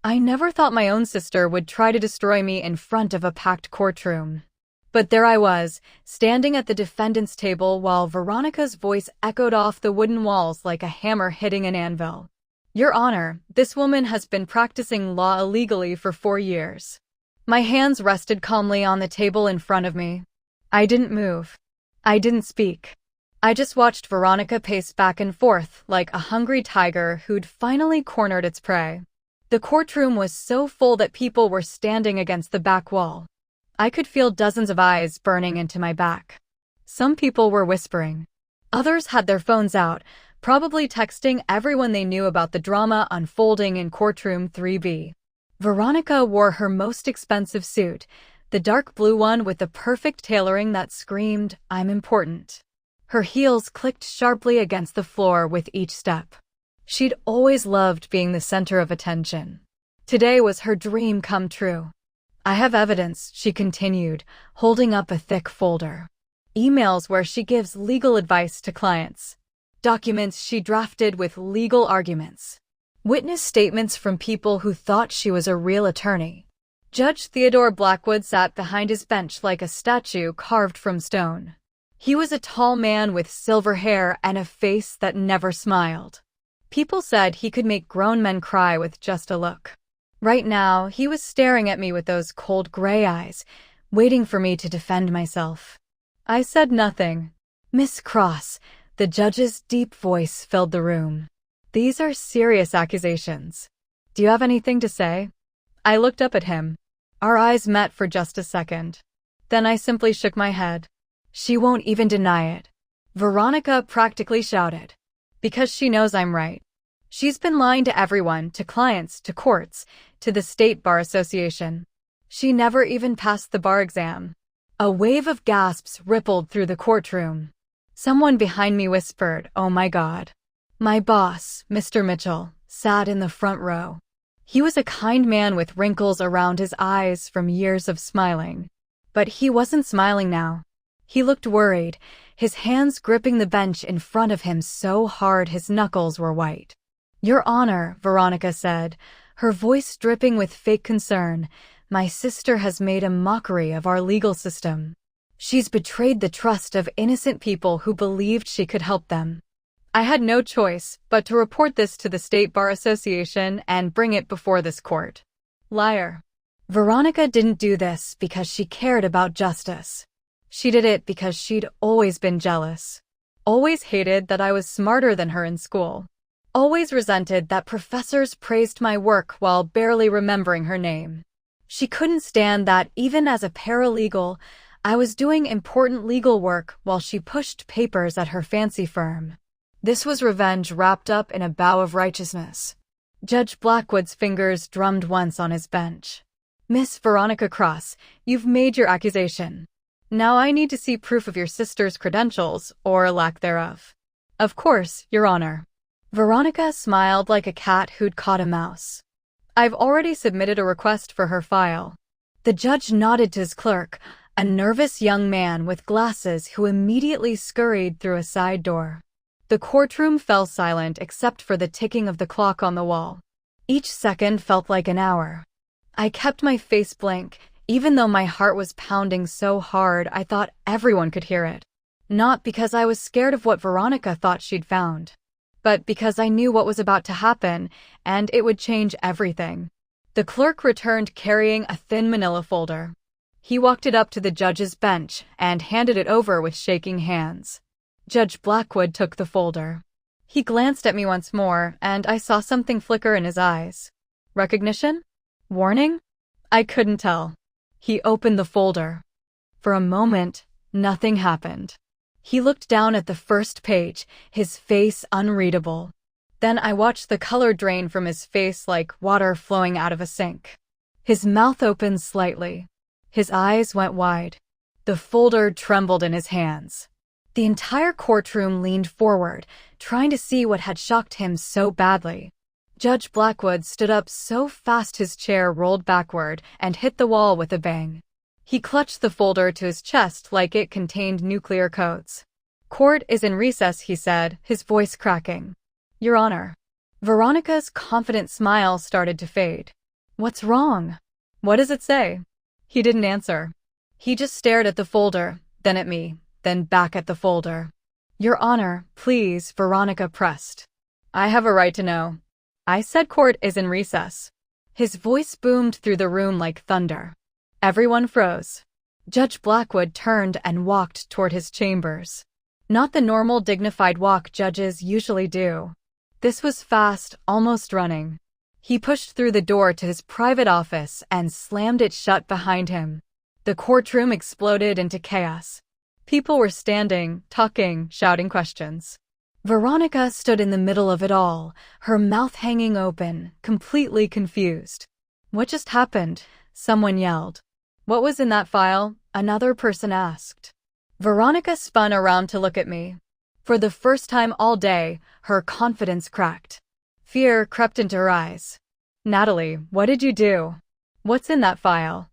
I never thought my own sister would try to destroy me in front of a packed courtroom. But there I was, standing at the defendant's table while Veronica's voice echoed off the wooden walls like a hammer hitting an anvil. Your Honor, this woman has been practicing law illegally for 4 years. My hands rested calmly on the table in front of me. I didn't move. I didn't speak. I just watched Veronica pace back and forth like a hungry tiger who'd finally cornered its prey. The courtroom was so full that people were standing against the back wall. I could feel dozens of eyes burning into my back. Some people were whispering. Others had their phones out, probably texting everyone they knew about the drama unfolding in courtroom 3B. Veronica wore her most expensive suit, the dark blue one with the perfect tailoring that screamed, "I'm important." Her heels clicked sharply against the floor with each step. She'd always loved being the center of attention. Today was her dream come true. I have evidence, she continued, holding up a thick folder. Emails where she gives legal advice to clients. Documents she drafted with legal arguments. Witness statements from people who thought she was a real attorney. Judge Theodore Blackwood sat behind his bench like a statue carved from stone. He was a tall man with silver hair and a face that never smiled. People said he could make grown men cry with just a look. Right now, he was staring at me with those cold gray eyes, waiting for me to defend myself. I said nothing. "Miss Cross," the judge's deep voice filled the room. "These are serious accusations. Do you have anything to say?" I looked up at him. Our eyes met for just a second. Then I simply shook my head. "She won't even deny it," Veronica practically shouted. "Because she knows I'm right. She's been lying to everyone, to clients, to courts, to the State Bar Association. She never even passed the bar exam." A wave of gasps rippled through the courtroom. Someone behind me whispered, "Oh my God." My boss, Mr. Mitchell, sat in the front row. He was a kind man with wrinkles around his eyes from years of smiling. But he wasn't smiling now. He looked worried, his hands gripping the bench in front of him so hard his knuckles were white. "Your Honor," Veronica said, her voice dripping with fake concern, "my sister has made a mockery of our legal system. She's betrayed the trust of innocent people who believed she could help them. I had no choice but to report this to the State Bar Association and bring it before this court." Liar. Veronica didn't do this because she cared about justice. She did it because she'd always been jealous. Always hated that I was smarter than her in school. Always resented that professors praised my work while barely remembering her name. She couldn't stand that even as a paralegal, I was doing important legal work while she pushed papers at her fancy firm. This was revenge wrapped up in a bow of righteousness. Judge Blackwood's fingers drummed once on his bench. "Miss Veronica Cross, you've made your accusation. Now I need to see proof of your sister's credentials, or lack thereof." "Of course, Your Honor." Veronica smiled like a cat who'd caught a mouse. "I've already submitted a request for her file." The judge nodded to his clerk, a nervous young man with glasses who immediately scurried through a side door. The courtroom fell silent except for the ticking of the clock on the wall. Each second felt like an hour. I kept my face blank, even though my heart was pounding so hard I thought everyone could hear it. Not because I was scared of what Veronica thought she'd found, but because I knew what was about to happen, and it would change everything. The clerk returned carrying a thin manila folder. He walked it up to the judge's bench and handed it over with shaking hands. Judge Blackwood took the folder. He glanced at me once more, and I saw something flicker in his eyes. Recognition? Warning? I couldn't tell. He opened the folder. For a moment, nothing happened. He looked down at the first page, his face unreadable. Then I watched the color drain from his face like water flowing out of a sink. His mouth opened slightly. His eyes went wide. The folder trembled in his hands. The entire courtroom leaned forward, trying to see what had shocked him so badly. Judge Blackwood stood up so fast his chair rolled backward and hit the wall with a bang. He clutched the folder to his chest like it contained nuclear codes. "Court is in recess," he said, his voice cracking. "Your Honor." Veronica's confident smile started to fade. What's wrong? What does it say? He didn't answer. He just stared at the folder, then at me, then back at the folder. Your Honor, please, Veronica pressed. I have a right to know. I said court is in recess. His voice boomed through the room like thunder. Everyone froze. Judge Blackwood turned and walked toward his chambers. Not the normal dignified walk judges usually do. This was fast, almost running. He pushed through the door to his private office and slammed it shut behind him. The courtroom exploded into chaos. People were standing, talking, shouting questions. Veronica stood in the middle of it all, her mouth hanging open, completely confused. What just happened? Someone yelled. What was in that file? Another person asked. Veronica spun around to look at me. For the first time all day, her confidence cracked. Fear crept into her eyes. Natalie, what did you do? What's in that file?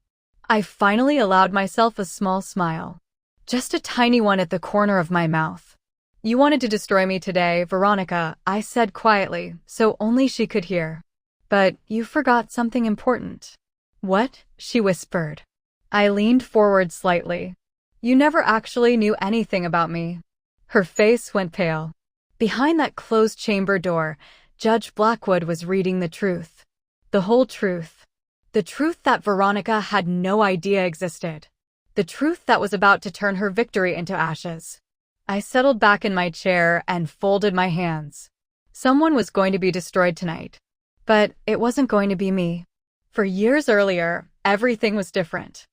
I finally allowed myself a small smile. Just a tiny one at the corner of my mouth. You wanted to destroy me today, Veronica, I said quietly, so only she could hear. But you forgot something important. What? She whispered. I leaned forward slightly. You never actually knew anything about me. Her face went pale. Behind that closed chamber door, Judge Blackwood was reading the truth. The whole truth. The truth that Veronica had no idea existed. The truth that was about to turn her victory into ashes. I settled back in my chair and folded my hands. Someone was going to be destroyed tonight. But it wasn't going to be me. For years earlier, everything was different.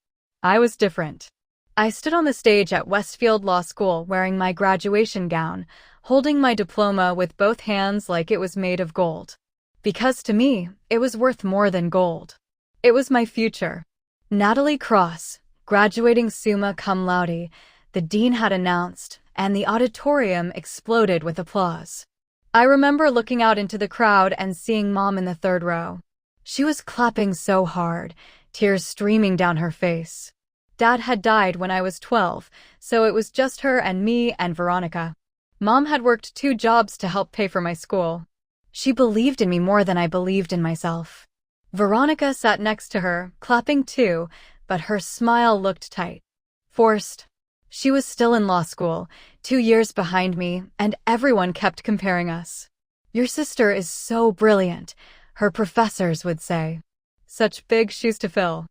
I was different. I stood on the stage at Westfield Law School wearing my graduation gown, holding my diploma with both hands like it was made of gold. Because to me, it was worth more than gold. It was my future. Natalie Cross, graduating summa cum laude, the dean had announced, and the auditorium exploded with applause. I remember looking out into the crowd and seeing Mom in the third row. She was clapping so hard, tears streaming down her face. Dad had died when I was 12, so it was just her and me and Veronica. Mom had worked 2 jobs to help pay for my school. She believed in me more than I believed in myself. Veronica sat next to her, clapping too, but her smile looked tight. Forced. She was still in law school, 2 years behind me, and everyone kept comparing us. Your sister is so brilliant, her professors would say. Such big shoes to fill.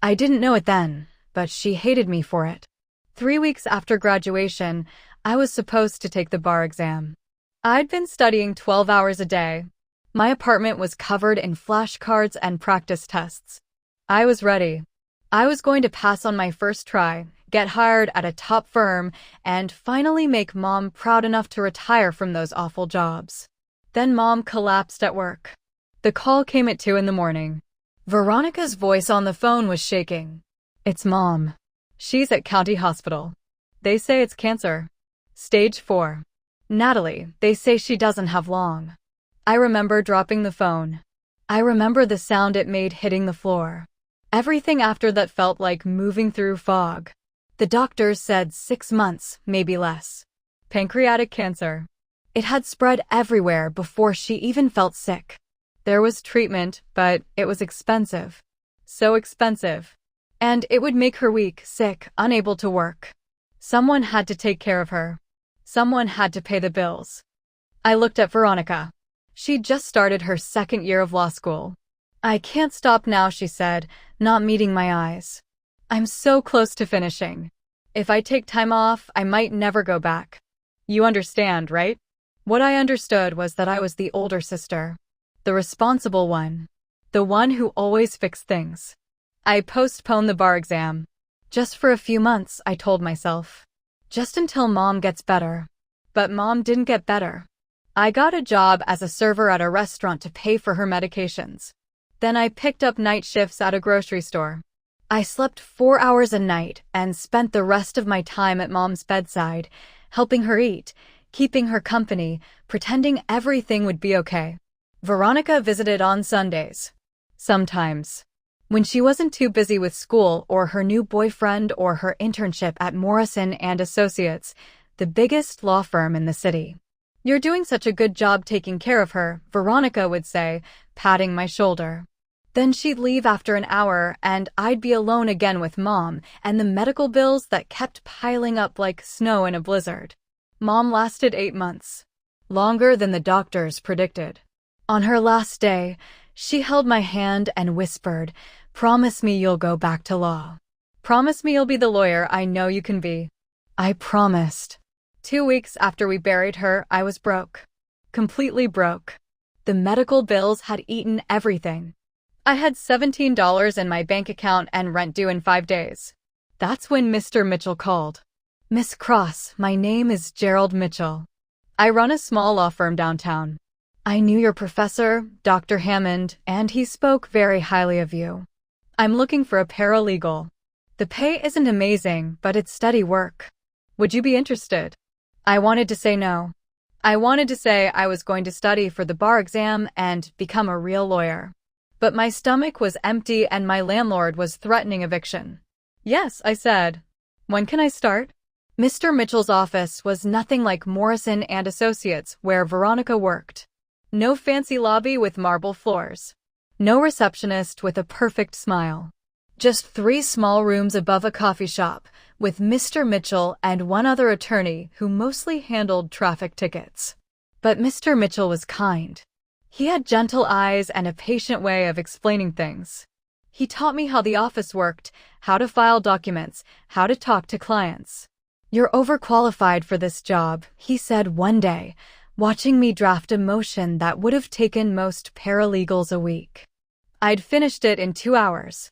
I didn't know it then, but she hated me for it. 3 weeks after graduation, I was supposed to take the bar exam. I'd been studying 12 hours a day. My apartment was covered in flashcards and practice tests. I was ready. I was going to pass on my first try, get hired at a top firm, and finally make Mom proud enough to retire from those awful jobs. Then Mom collapsed at work. The call came at 2 in the morning. Veronica's voice on the phone was shaking. It's Mom. She's at County Hospital. They say it's cancer. Stage 4. Natalie, they say she doesn't have long. I remember dropping the phone. I remember the sound it made hitting the floor. Everything after that felt like moving through fog. The doctors said 6 months, maybe less. Pancreatic cancer. It had spread everywhere before she even felt sick. There was treatment, but it was expensive. So expensive. And it would make her weak, sick, unable to work. Someone had to take care of her. Someone had to pay the bills. I looked at Veronica. She'd just started her 2nd year of law school. I can't stop now, she said, not meeting my eyes. I'm so close to finishing. If I take time off, I might never go back. You understand, right? What I understood was that I was the older sister. The responsible one. The one who always fixed things. I postponed the bar exam. Just for a few months, I told myself. Just until Mom gets better. But Mom didn't get better. I got a job as a server at a restaurant to pay for her medications. Then I picked up night shifts at a grocery store. I slept 4 hours a night and spent the rest of my time at Mom's bedside, helping her eat, keeping her company, pretending everything would be okay. Veronica visited on Sundays. Sometimes. When she wasn't too busy with school or her new boyfriend or her internship at Morrison & Associates, the biggest law firm in the city. You're doing such a good job taking care of her, Veronica would say, patting my shoulder. Then she'd leave after an hour, and I'd be alone again with Mom and the medical bills that kept piling up like snow in a blizzard. Mom lasted 8 months. Longer than the doctors predicted. On her last day, she held my hand and whispered, "Promise me you'll go back to law. Promise me you'll be the lawyer I know you can be." I promised. 2 weeks after we buried her, I was broke. Completely broke. The medical bills had eaten everything. I had $17 in my bank account and rent due in 5 days. That's when Mr. Mitchell called. "Miss Cross, my name is Gerald Mitchell. I run a small law firm downtown. I knew your professor, Dr. Hammond, and he spoke very highly of you. I'm looking for a paralegal. The pay isn't amazing, but it's steady work. Would you be interested?" I wanted to say no. I wanted to say I was going to study for the bar exam and become a real lawyer. But my stomach was empty and my landlord was threatening eviction. "Yes," I said. "When can I start?" Mr. Mitchell's office was nothing like Morrison and Associates, where Veronica worked. No fancy lobby with marble floors. No receptionist with a perfect smile. Just 3 small rooms above a coffee shop, with Mr. Mitchell and one other attorney who mostly handled traffic tickets. But Mr. Mitchell was kind. He had gentle eyes and a patient way of explaining things. He taught me how the office worked, how to file documents, how to talk to clients. "You're overqualified for this job," he said one day, watching me draft a motion that would have taken most paralegals a week. I'd finished it in 2 hours.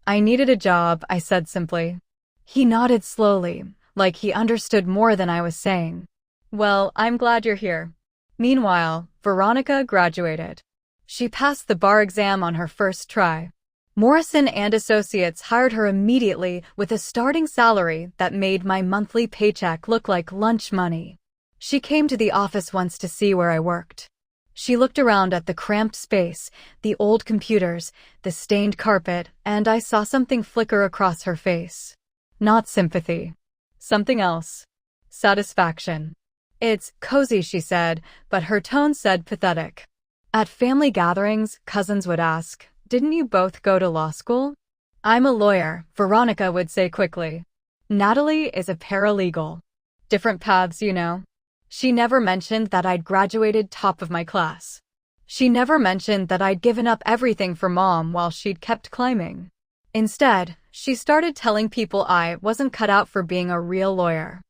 "I needed a job," I said simply. He nodded slowly, like he understood more than I was saying. "Well, I'm glad you're here." Meanwhile, Veronica graduated. She passed the bar exam on her first try. Morrison and Associates hired her immediately with a starting salary that made my monthly paycheck look like lunch money. She came to the office once to see where I worked. She looked around at the cramped space, the old computers, the stained carpet, and I saw something flicker across her face. Not sympathy. Something else. Satisfaction. "It's cozy," she said, but her tone said pathetic. At family gatherings, cousins would ask, "Didn't you both go to law school?" "I'm a lawyer," Veronica would say quickly. "Natalie is a paralegal. Different paths, you know." She never mentioned that I'd graduated top of my class. She never mentioned that I'd given up everything for Mom while she'd kept climbing. Instead, she started telling people I wasn't cut out for being a real lawyer.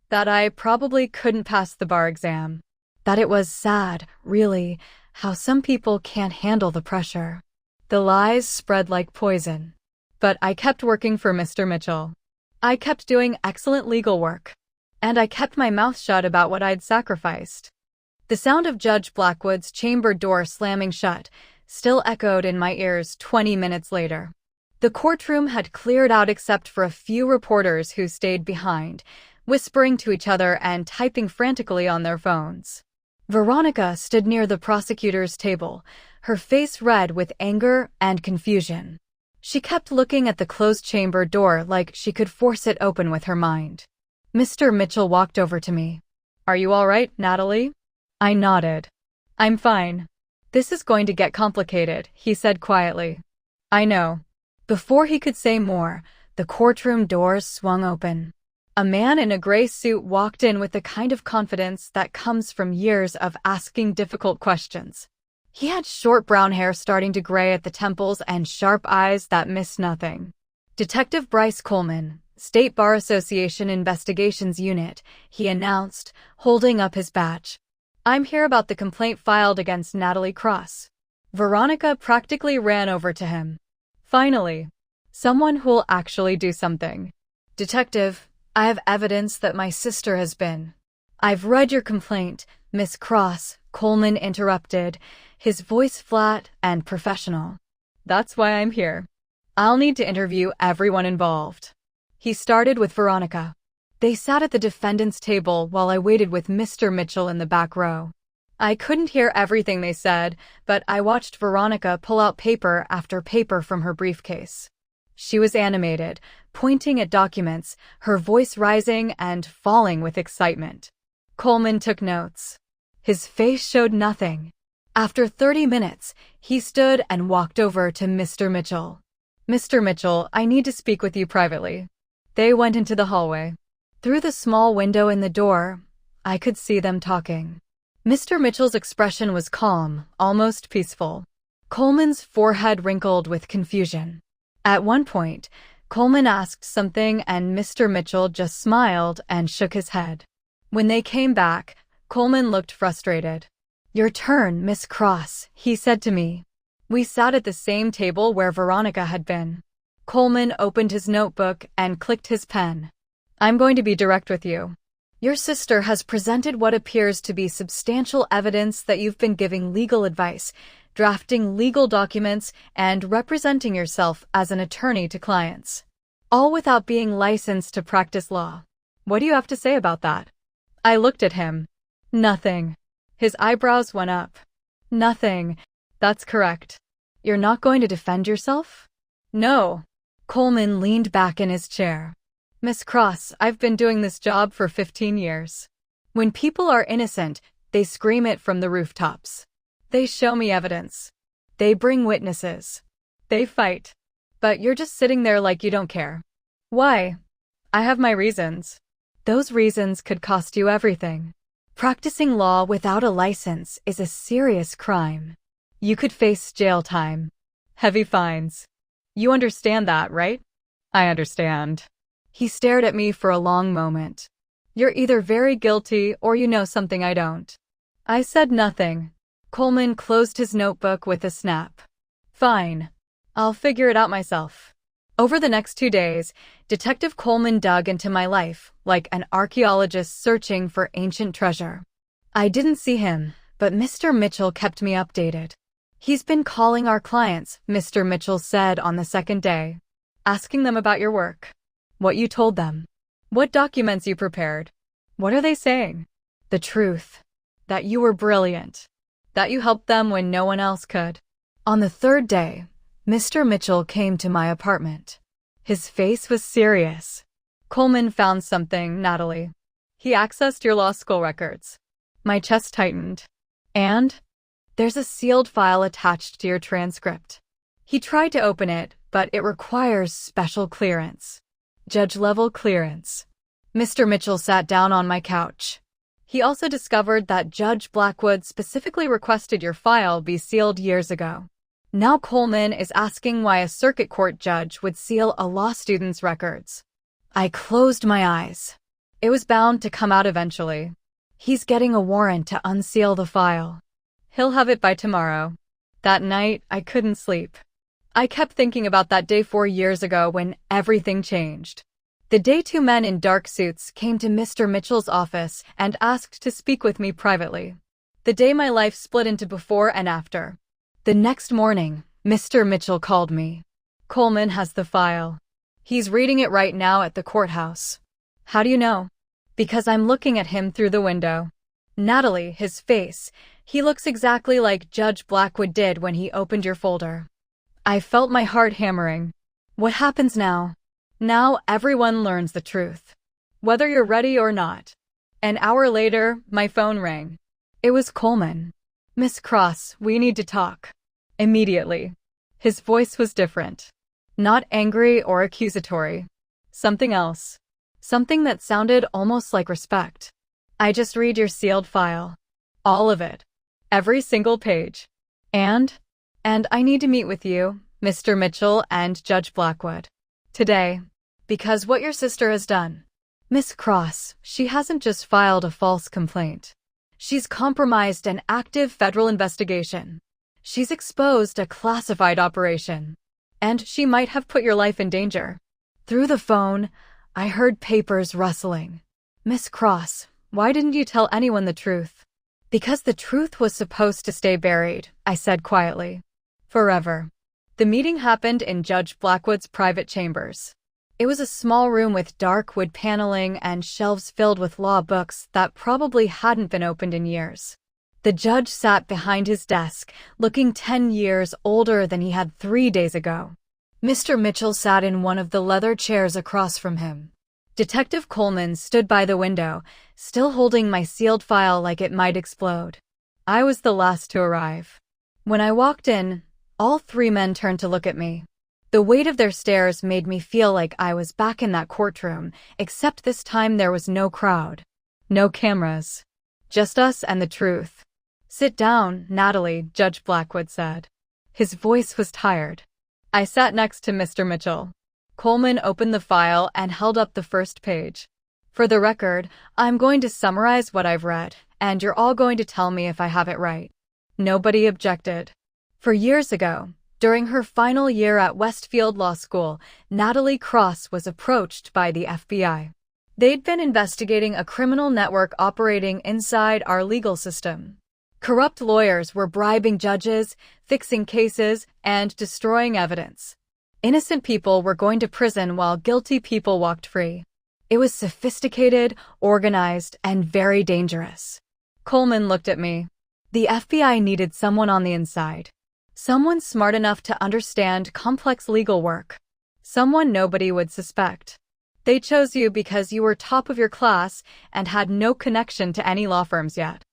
That I probably couldn't pass the bar exam. That it was sad, really, how some people can't handle the pressure. The lies spread like poison. But I kept working for Mr. Mitchell. I kept doing excellent legal work. And I kept my mouth shut about what I'd sacrificed. The sound of Judge Blackwood's chamber door slamming shut still echoed in my ears 20 minutes later. The courtroom had cleared out except for a few reporters who stayed behind, whispering to each other and typing frantically on their phones. Veronica stood near the prosecutor's table, her face red with anger and confusion. She kept looking at the closed chamber door like she could force it open with her mind. Mr. Mitchell walked over to me. "Are you all right, Natalie?" I nodded. "I'm fine." "This is going to get complicated," he said quietly. "I know." Before he could say more, the courtroom doors swung open. A man in a gray suit walked in with the kind of confidence that comes from years of asking difficult questions. He had short brown hair starting to gray at the temples and sharp eyes that missed nothing. "Detective Bryce Coleman, State Bar Association Investigations Unit," he announced, holding up his badge. "I'm here about the complaint filed against Natalie Cross." Veronica practically ran over to him. Finally, someone who'll actually do something. "Detective, I have evidence that my sister has been." "I've read your complaint, Miss Cross," Coleman interrupted, his voice flat and professional. "That's why I'm here. I'll need to interview everyone involved." He started with Veronica. They sat at the defendant's table while I waited with Mr. Mitchell in the back row. I couldn't hear everything they said, but I watched Veronica pull out paper after paper from her briefcase. She was animated, pointing at documents, her voice rising and falling with excitement. Coleman took notes. His face showed nothing. After 30 minutes, he stood and walked over to Mr. Mitchell. "Mr. Mitchell, I need to speak with you privately." They went into the hallway. Through the small window in the door, I could see them talking. Mr. Mitchell's expression was calm, almost peaceful. Coleman's forehead wrinkled with confusion. At one point, Coleman asked something and Mr. Mitchell just smiled and shook his head. When they came back, Coleman looked frustrated. "Your turn, Miss Cross," he said to me. We sat at the same table where Veronica had been. Coleman opened his notebook and clicked his pen. "I'm going to be direct with you. Your sister has presented what appears to be substantial evidence that you've been giving legal advice, drafting legal documents, and representing yourself as an attorney to clients, all without being licensed to practice law. What do you have to say about that?" I looked at him. "Nothing." His eyebrows went up. "Nothing. That's correct. You're not going to defend yourself?" "No." Coleman leaned back in his chair. "Miss Cross, I've been doing this job for 15 years. When people are innocent, they scream it from the rooftops. They show me evidence. They bring witnesses. They fight. But you're just sitting there like you don't care. Why?" "I have my reasons." "Those reasons could cost you everything. Practicing law without a license is a serious crime. You could face jail time. Heavy fines. You understand that, right?" "I understand." He stared at me for a long moment. "You're either very guilty or you know something I don't." I said nothing. Coleman closed his notebook with a snap. "Fine. I'll figure it out myself." Over the next 2 days, Detective Coleman dug into my life like an archaeologist searching for ancient treasure. I didn't see him, but Mr. Mitchell kept me updated. "He's been calling our clients," Mr. Mitchell said on the second day, "asking them about your work, what you told them, what documents you prepared. What are they saying?" "The truth. That you were brilliant. That you helped them when no one else could." On the third day, Mr. Mitchell came to my apartment. His face was serious. "Coleman found something, Natalie. He accessed your law school records." My chest tightened. "And?" "There's a sealed file attached to your transcript. He tried to open it, but it requires special clearance. Judge-level clearance." Mr. Mitchell sat down on my couch. "He also discovered that Judge Blackwood specifically requested your file be sealed years ago. Now Coleman is asking why a circuit court judge would seal a law student's records." I closed my eyes. It was bound to come out eventually. He's getting a warrant to unseal the file. He'll have it by tomorrow. That night, I couldn't sleep. I kept thinking about that day 4 years ago when everything changed. The day 2 men in dark suits came to Mr. Mitchell's office and asked to speak with me privately. The day my life split into before and after. The next morning, Mr. Mitchell called me. "Coleman has the file. He's reading it right now at the courthouse." "How do you know?" "Because I'm looking at him through the window. Natalie, his face, he looks exactly like Judge Blackwood did when he opened your folder." I felt my heart hammering. What happens now? Now everyone learns the truth. Whether you're ready or not. An hour later, my phone rang. It was Coleman. "Miss Cross, we need to talk. Immediately." His voice was different. Not angry or accusatory. Something else. Something that sounded almost like respect. "I just read your sealed file. All of it. Every single page. And I need to meet with you, Mr. Mitchell and Judge Blackwood. Today. Because what your sister has done. Miss Cross, she hasn't just filed a false complaint. She's compromised an active federal investigation. She's exposed a classified operation. And she might have put your life in danger." Through the phone, I heard papers rustling. "Miss Cross, why didn't you tell anyone the truth?" "Because the truth was supposed to stay buried," I said quietly. "Forever." The meeting happened in Judge Blackwood's private chambers. It was a small room with dark wood paneling and shelves filled with law books that probably hadn't been opened in years. The judge sat behind his desk, looking 10 years older than he had 3 days ago. Mr. Mitchell sat in one of the leather chairs across from him. Detective Coleman stood by the window, still holding my sealed file like it might explode. I was the last to arrive. When I walked in, all three men turned to look at me. The weight of their stares made me feel like I was back in that courtroom, except this time there was no crowd. No cameras. Just us and the truth. "Sit down, Natalie," Judge Blackwood said. His voice was tired. I sat next to Mr. Mitchell. Coleman opened the file and held up the first page. "For the record, I'm going to summarize what I've read, and you're all going to tell me if I have it right." Nobody objected. For years ago, during her final year at Westfield Law School, Natalie Cross was approached by the FBI. They'd been investigating a criminal network operating inside our legal system. Corrupt lawyers were bribing judges, fixing cases, and destroying evidence. Innocent people were going to prison while guilty people walked free. It was sophisticated, organized, and very dangerous. Coleman looked at me. The FBI needed someone on the inside. Someone smart enough to understand complex legal work. Someone nobody would suspect. They chose you because you were top of your class and had no connection to any law firms yet.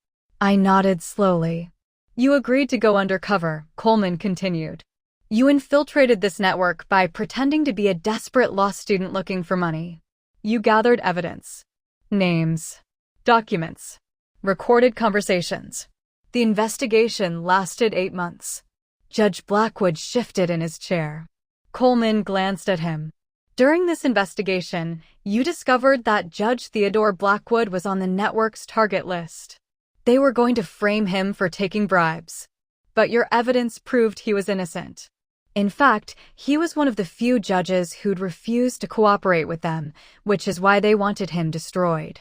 I nodded slowly. "You agreed to go undercover," Coleman continued. "You infiltrated this network by pretending to be a desperate law student looking for money. You gathered evidence. Names. Documents. Recorded conversations. The investigation lasted 8 months. Judge Blackwood shifted in his chair. Coleman glanced at him. "During this investigation, you discovered that Judge Theodore Blackwood was on the network's target list. They were going to frame him for taking bribes. But your evidence proved he was innocent. In fact, he was one of the few judges who'd refused to cooperate with them, which is why they wanted him destroyed."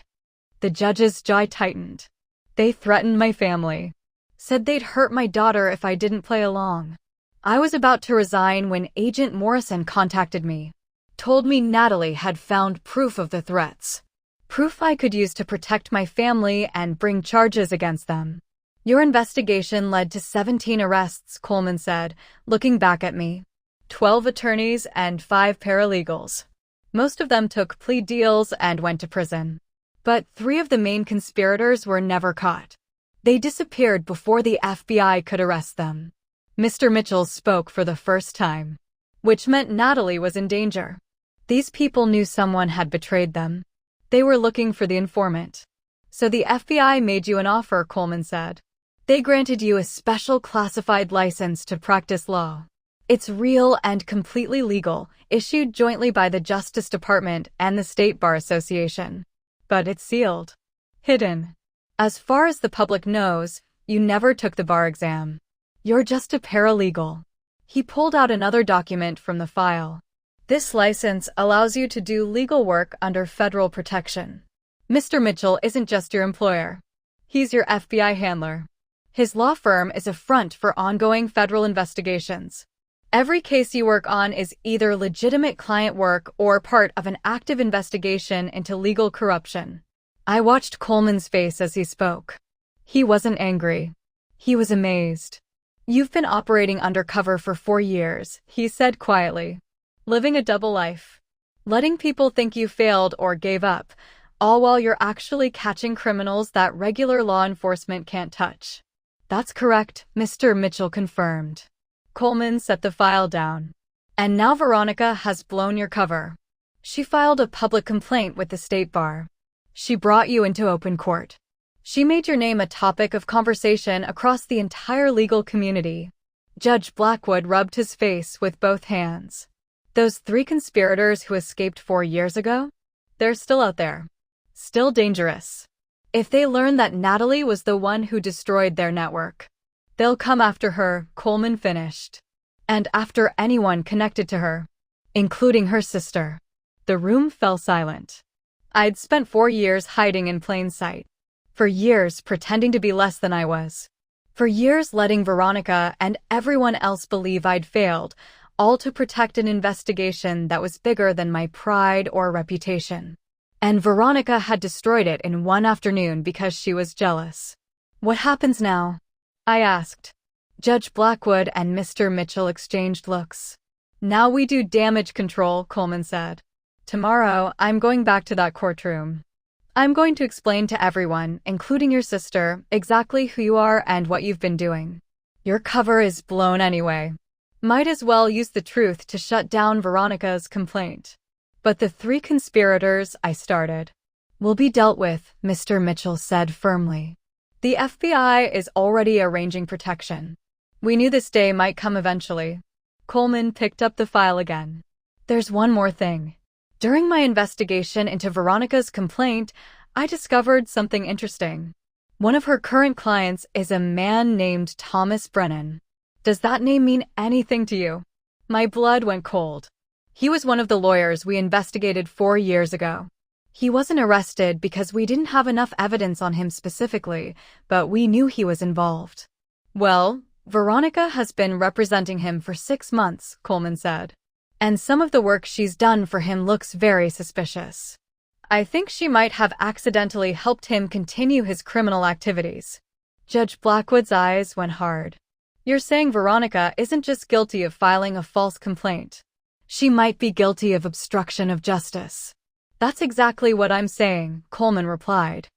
The judge's jaw tightened. "They threatened my family. Said they'd hurt my daughter if I didn't play along. I was about to resign when Agent Morrison contacted me. Told me Natalie had found proof of the threats. Proof I could use to protect my family and bring charges against them." "Your investigation led to 17 arrests," Coleman said, looking back at me. 12 attorneys and 5 paralegals. Most of them took plea deals and went to prison. But 3 of the main conspirators were never caught. They disappeared before the FBI could arrest them. Mr. Mitchell spoke for the first time. Which meant Natalie was in danger. These people knew someone had betrayed them. They were looking for the informant. "So the FBI made you an offer," Coleman said. "They granted you a special classified license to practice law. It's real and completely legal, issued jointly by the Justice Department and the State Bar Association. But it's sealed. Hidden. As far as the public knows, you never took the bar exam. You're just a paralegal." He pulled out another document from the file. "This license allows you to do legal work under federal protection. Mr. Mitchell isn't just your employer. He's your FBI handler. His law firm is a front for ongoing federal investigations. Every case you work on is either legitimate client work or part of an active investigation into legal corruption." I watched Coleman's face as he spoke. He wasn't angry. He was amazed. "You've been operating undercover for 4 years," he said quietly. "Living a double life. Letting people think you failed or gave up, all while you're actually catching criminals that regular law enforcement can't touch." "That's correct," Mr. Mitchell confirmed. Coleman set the file down. "And now Veronica has blown your cover. She filed a public complaint with the State Bar. She brought you into open court. She made your name a topic of conversation across the entire legal community." Judge Blackwood rubbed his face with both hands. "Those 3 conspirators who escaped 4 years ago? They're still out there. Still dangerous. If they learn that Natalie was the one who destroyed their network, they'll come after her," Coleman finished. "And after anyone connected to her, including her sister." The room fell silent. I'd spent 4 years hiding in plain sight. For years pretending to be less than I was. For years letting Veronica and everyone else believe I'd failed, all to protect an investigation that was bigger than my pride or reputation. And Veronica had destroyed it in one afternoon because she was jealous. "What happens now?" I asked. Judge Blackwood and Mr. Mitchell exchanged looks. "Now we do damage control," Coleman said. "Tomorrow, I'm going back to that courtroom. I'm going to explain to everyone, including your sister, exactly who you are and what you've been doing. Your cover is blown anyway. Might as well use the truth to shut down Veronica's complaint. But the 3 conspirators I started will be dealt with, Mr. Mitchell said firmly. The FBI is already arranging protection. We knew this day might come eventually. Coleman picked up the file again. There's one more thing. During my investigation into Veronica's complaint, I discovered something interesting. One of her current clients is a man named Thomas Brennan. Does that name mean anything to you? My blood went cold. He was one of the lawyers we investigated 4 years ago. He wasn't arrested because we didn't have enough evidence on him specifically, but we knew he was involved. Well, Veronica has been representing him for 6 months, Coleman said. And some of the work she's done for him looks very suspicious. I think she might have accidentally helped him continue his criminal activities. Judge Blackwood's eyes went hard. You're saying Veronica isn't just guilty of filing a false complaint. She might be guilty of obstruction of justice. That's exactly what I'm saying, Coleman replied.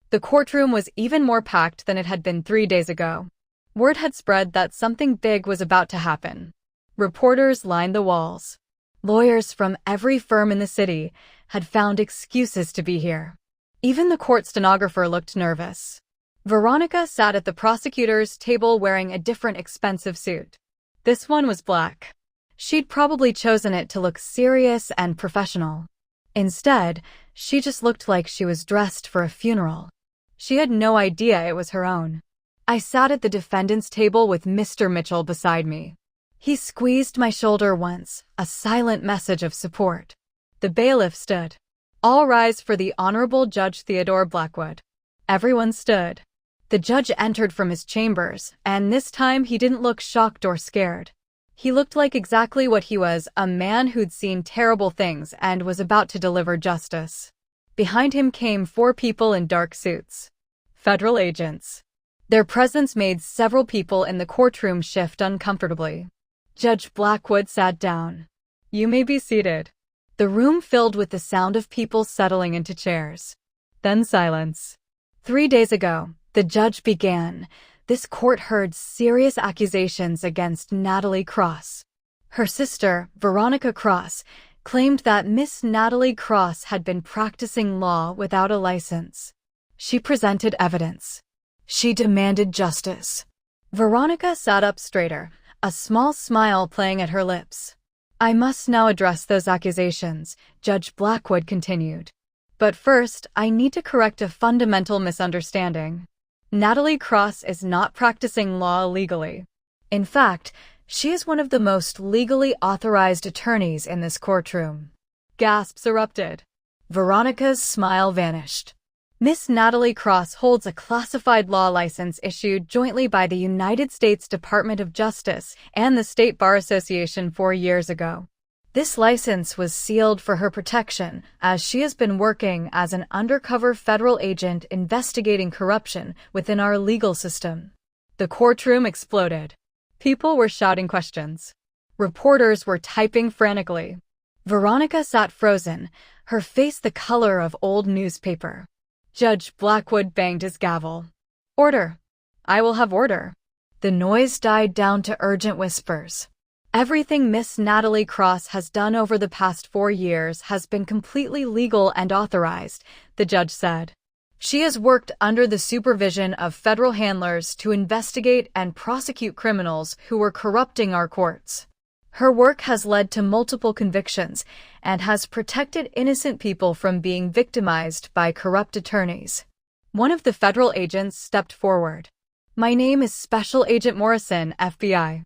The courtroom was even more packed than it had been 3 days ago. Word had spread that something big was about to happen. Reporters lined the walls. Lawyers from every firm in the city had found excuses to be here. Even the court stenographer looked nervous. Veronica sat at the prosecutor's table wearing a different expensive suit. This one was black. She'd probably chosen it to look serious and professional. Instead, she just looked like she was dressed for a funeral. She had no idea it was her own. I sat at the defendant's table with Mr. Mitchell beside me. He squeezed my shoulder once, a silent message of support. The bailiff stood. All rise for the Honorable Judge Theodore Blackwood. Everyone stood. The judge entered from his chambers, and this time he didn't look shocked or scared. He looked like exactly what he was, a man who'd seen terrible things and was about to deliver justice. Behind him came 4 people in dark suits. Federal agents. Their presence made several people in the courtroom shift uncomfortably. Judge Blackwood sat down. You may be seated. The room filled with the sound of people settling into chairs. Then silence. 3 days ago, the judge began. This court heard serious accusations against Natalie Cross. Her sister, Veronica Cross, claimed that Miss Natalie Cross had been practicing law without a license. She presented evidence. She demanded justice. Veronica sat up straighter, a small smile playing at her lips. I must now address those accusations, Judge Blackwood continued. But first, I need to correct a fundamental misunderstanding. Natalie Cross is not practicing law legally. In fact, she is one of the most legally authorized attorneys in this courtroom. Gasps erupted. Veronica's smile vanished. Miss Natalie Cross holds a classified law license issued jointly by the United States Department of Justice and the State Bar Association 4 years ago. This license was sealed for her protection, as she has been working as an undercover federal agent investigating corruption within our legal system. The courtroom exploded. People were shouting questions. Reporters were typing frantically. Veronica sat frozen, her face the color of old newspaper. Judge Blackwood banged his gavel. Order. I will have order. The noise died down to urgent whispers. Everything Miss Natalie Cross has done over the past 4 years has been completely legal and authorized, the judge said. She has worked under the supervision of federal handlers to investigate and prosecute criminals who were corrupting our courts. Her work has led to multiple convictions and has protected innocent people from being victimized by corrupt attorneys. One of the federal agents stepped forward. My name is Special Agent Morrison, FBI.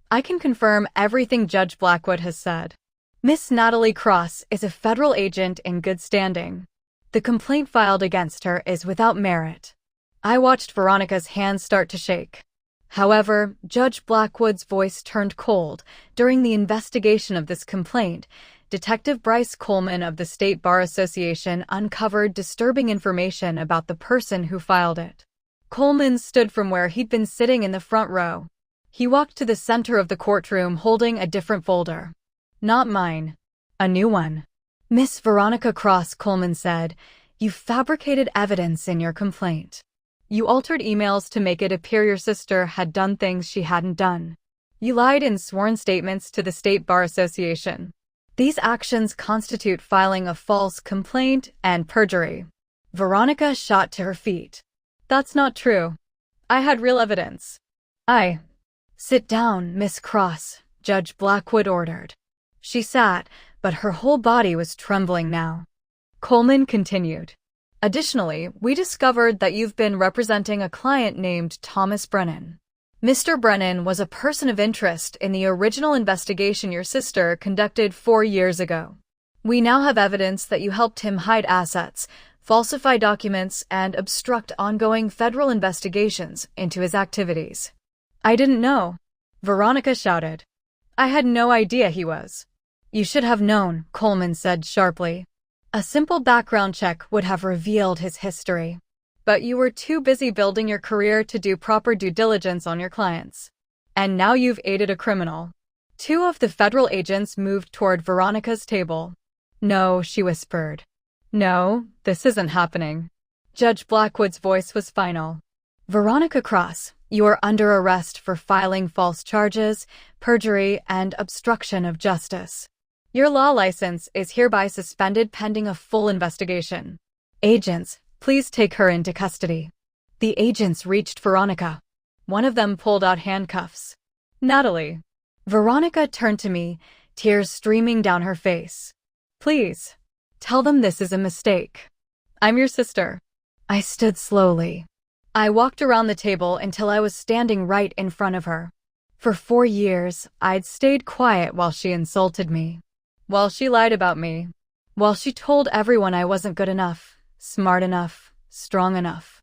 I can confirm everything Judge Blackwood has said. Miss Natalie Cross is a federal agent in good standing. The complaint filed against her is without merit. I watched Veronica's hands start to shake. However, Judge Blackwood's voice turned cold. During the investigation of this complaint, Detective Bryce Coleman of the State Bar Association uncovered disturbing information about the person who filed it. Coleman stood from where he'd been sitting in the front row. He walked to the center of the courtroom holding a different folder. Not mine. A new one. Miss Veronica Cross, Coleman said, You fabricated evidence in your complaint. You altered emails to make it appear your sister had done things she hadn't done. You lied in sworn statements to the State Bar Association. These actions constitute filing a false complaint and perjury. Veronica shot to her feet. That's not true. I had real evidence. Sit down, Miss Cross, Judge Blackwood ordered. She sat, but her whole body was trembling now. Coleman continued. Additionally, we discovered that you've been representing a client named Thomas Brennan. Mr. Brennan was a person of interest in the original investigation your sister conducted 4 years ago. We now have evidence that you helped him hide assets, falsify documents, and obstruct ongoing federal investigations into his activities. I didn't know, Veronica shouted. I had no idea he was. You should have known, Coleman said sharply. A simple background check would have revealed his history. But you were too busy building your career to do proper due diligence on your clients. And now you've aided a criminal. 2 of the federal agents moved toward Veronica's table. No, she whispered. No, this isn't happening. Judge Blackwood's voice was final. Veronica Cross, you are under arrest for filing false charges, perjury, and obstruction of justice. Your law license is hereby suspended pending a full investigation. Agents, please take her into custody. The agents reached Veronica. One of them pulled out handcuffs. Natalie. Veronica turned to me, tears streaming down her face. Please, tell them this is a mistake. I'm your sister. I stood slowly. I walked around the table until I was standing right in front of her. For 4 years, I'd stayed quiet while she insulted me. While she lied about me. While she told everyone I wasn't good enough, smart enough, strong enough.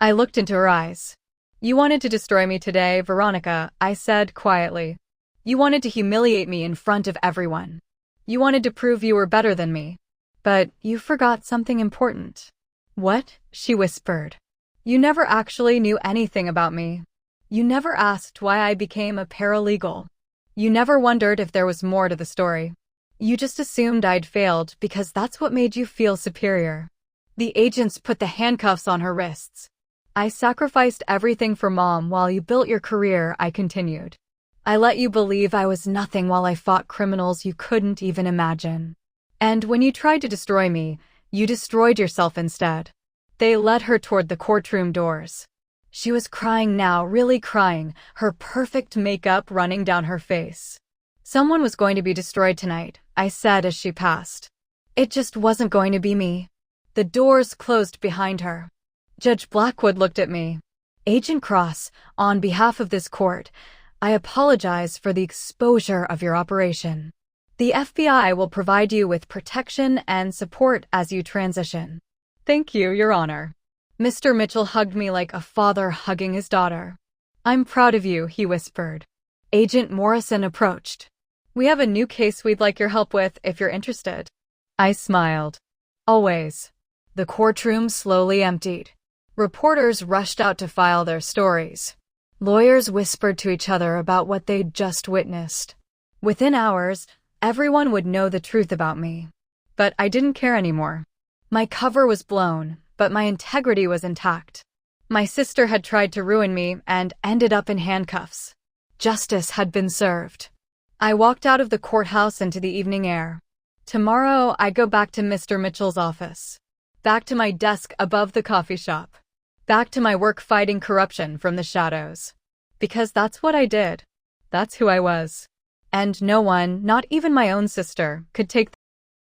I looked into her eyes. You wanted to destroy me today, Veronica, I said quietly. You wanted to humiliate me in front of everyone. You wanted to prove you were better than me. But you forgot something important. What? She whispered. You never actually knew anything about me. You never asked why I became a paralegal. You never wondered if there was more to the story. You just assumed I'd failed because that's what made you feel superior. The agents put the handcuffs on her wrists. I sacrificed everything for Mom while you built your career, I continued. I let you believe I was nothing while I fought criminals you couldn't even imagine. And when you tried to destroy me, you destroyed yourself instead. They led her toward the courtroom doors. She was crying now, really crying, her perfect makeup running down her face. Someone was going to be destroyed tonight, I said as she passed. It just wasn't going to be me. The doors closed behind her. Judge Blackwood looked at me. Agent Cross, on behalf of this court, I apologize for the exposure of your operation. The FBI will provide you with protection and support as you transition. Thank you, Your Honor. Mr. Mitchell hugged me like a father hugging his daughter. I'm proud of you, he whispered. Agent Morrison approached. We have a new case we'd like your help with if you're interested. I smiled. Always. The courtroom slowly emptied. Reporters rushed out to file their stories. Lawyers whispered to each other about what they'd just witnessed. Within hours, everyone would know the truth about me. But I didn't care anymore. My cover was blown, but my integrity was intact. My sister had tried to ruin me and ended up in handcuffs. Justice had been served. I walked out of the courthouse into the evening air. Tomorrow, I go back to Mr. Mitchell's office. Back to my desk above the coffee shop. Back to my work fighting corruption from the shadows. Because that's what I did. That's who I was. And no one, not even my own sister, could take